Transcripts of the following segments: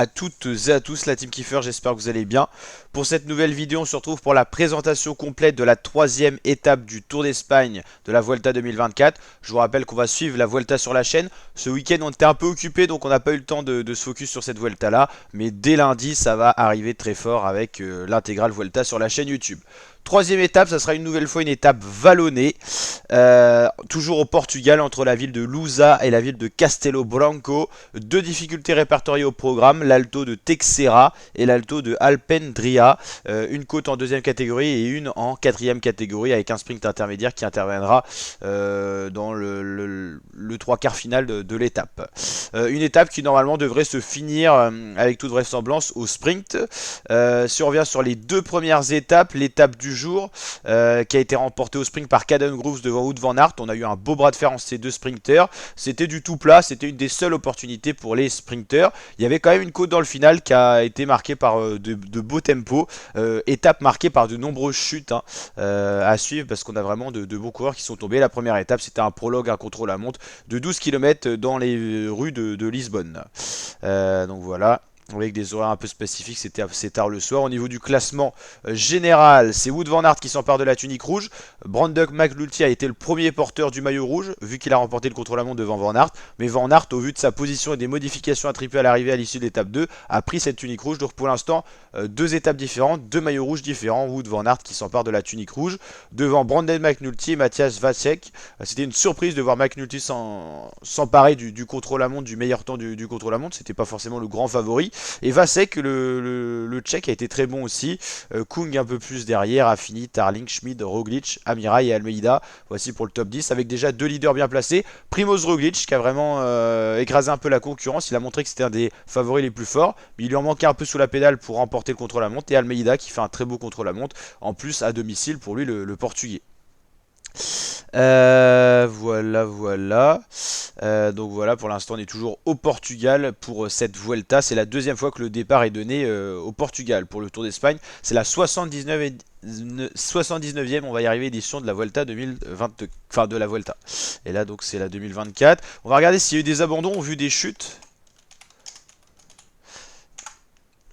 à toutes et à tous la Team Kiefer, j'espère que vous allez bien. Pour cette nouvelle vidéo, on se retrouve pour la présentation complète de la troisième étape du Tour d'Espagne de la Vuelta 2024. Je vous rappelle qu'on va suivre la Vuelta sur la chaîne. Ce week-end, on était un peu occupé, donc on n'a pas eu le temps de se focus sur cette Vuelta-là. Mais dès lundi, ça va arriver très fort avec l'intégrale Vuelta sur la chaîne YouTube. Troisième étape, ça sera une nouvelle fois une étape vallonnée, toujours au Portugal, entre la ville de Lusa et la ville de Castelo Branco. Deux difficultés répertoriées au programme, l'alto de Texeira et l'alto de Alpendria. Une côte en deuxième catégorie et une en quatrième catégorie avec un sprint intermédiaire qui interviendra dans le trois quarts final de l'étape. Une étape qui normalement devrait se finir avec toute vraisemblance au sprint. Si on revient sur les deux premières étapes, l'étape du jour qui a été remportée au sprint par Caden Groves devant Wout van Aert. On a eu un beau bras de fer entre ces deux sprinters. C'était du tout plat, c'était une des seules opportunités pour les sprinters. Il y avait quand même une côte dans le final qui a été marquée par de beaux tempos. Étape marquée par de nombreuses chutes à suivre parce qu'on a vraiment de bons coureurs qui sont tombés. La première étape, c'était un prologue, un contrôle à montre de 12 km dans les rues de Lisbonne. Donc voilà. Avec des horaires un peu spécifiques, c'était assez tard le soir. Au niveau du classement général, c'est Wout van Aert qui s'empare de la tunique rouge. Brandon McNulty a été le premier porteur du maillot rouge, vu qu'il a remporté le contre-la-montre devant Van Aert. Mais Van Aert, au vu de sa position et des modifications attribuées à l'arrivée à l'issue de l'étape 2, a pris cette tunique rouge. Donc pour l'instant, deux étapes différentes, deux maillots rouges différents. Wout van Aert qui s'empare de la tunique rouge devant Brandon McNulty et Matthias Vacek. C'était une surprise de voir McNulty s'emparer du contre-la-montre, du meilleur temps du contre-la-montre. C'était pas forcément le grand favori. Et Vasek, le Tchèque, a été très bon aussi. Kung un peu plus derrière, Affini, Tarling, Schmid, Roglic, Amirail et Almeida. Voici pour le top 10 avec déjà deux leaders bien placés. Primoz Roglic qui a vraiment écrasé un peu la concurrence. Il a montré que c'était un des favoris les plus forts. Mais il lui en manquait un peu sous la pédale pour remporter le contre-la-montre. Et Almeida qui fait un très beau contre-la-montre. En plus à domicile pour lui le Portugais. Voilà. Donc voilà, pour l'instant on est toujours au Portugal pour cette Vuelta. C'est la deuxième fois que le départ est donné au Portugal pour le Tour d'Espagne. C'est la 79e, on va y arriver, édition de la Vuelta 2020, enfin de la Vuelta. Et là donc c'est la 2024. On va regarder s'il y a eu des abandons ou vu des chutes.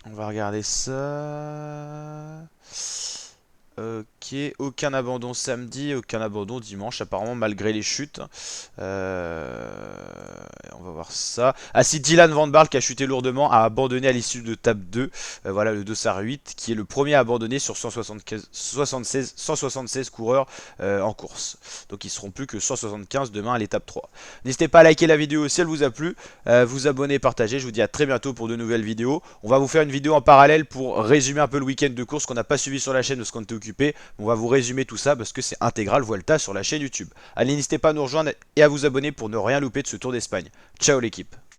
On va regarder ça. Ok, aucun abandon samedi, aucun abandon dimanche, apparemment malgré les chutes. On va voir ça. Ah si, Dylan Van Baarle qui a chuté lourdement a abandonné à l'issue de tape 2. Voilà le dossard 8 qui est le premier à abandonner sur 176 coureurs en course. Donc ils seront plus que 175 demain à l'étape 3. N'hésitez pas à liker la vidéo si elle vous a plu, vous abonner, partager. Je vous dis à très bientôt pour de nouvelles vidéos. On va vous faire une vidéo en parallèle pour résumer un peu le week-end de course qu'on n'a pas suivi sur la chaîne parce qu'on était occupé. On va vous résumer tout ça parce que c'est intégral Vuelta sur la chaîne YouTube. Allez, n'hésitez pas à nous rejoindre et à vous abonner pour ne rien louper de ce Tour d'Espagne. Ciao l'équipe.